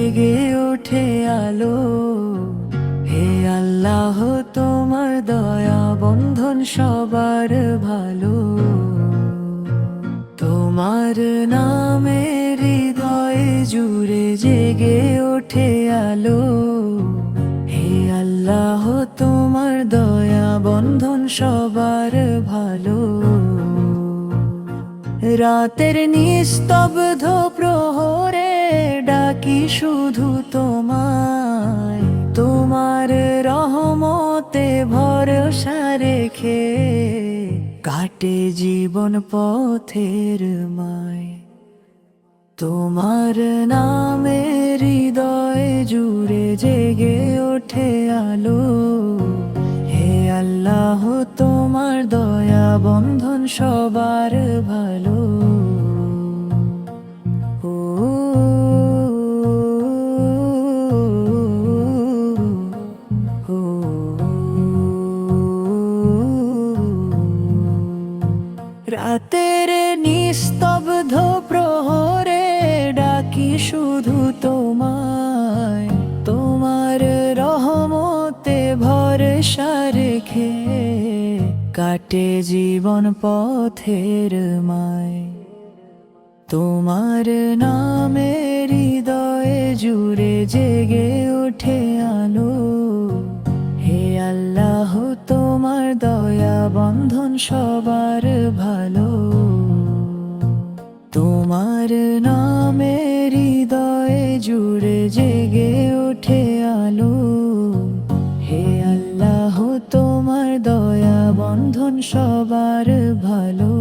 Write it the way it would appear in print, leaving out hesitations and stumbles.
জেগে ওঠে আলো। হে আল্লাহ তোমার দয়া বন্ধন সবার ভালো। তোমার নামে হৃদয়ে জুড়ে জেগে ওঠে আলো। হে আল্লাহ তোমার দয়া বন্ধন সবার ভালো। রাতের নিস্তব্ধ প্রহরে ডাকি শুধু তোমায়। তোমার রহমতে ভরসা রেখে কাটে জীবন পথের মায়। তোমার নামে হৃদয় জুড়ে জেগে ওঠে আলো। হে আল্লাহ তোমার দয়া বন্ধন সবার ভালো। ও ও রাতের নিস্তব্ধ প্রহরে ডাকি শুধু তোমায়। তোমার রহমতে ভরসা রেখে কাটে জীবন পথের মায়। তোমার নামে হৃদয়ে জুড়ে জেগে ওঠে আলো। হে আল্লাহ তোমার দয়া বন্ধন সবার ভালো। তোমার নামে হৃদয়ে জুড়ে জেগে ওঠে আলো। হে আল্লাহ তোমার দয়া বন্ধন সবার ভালো।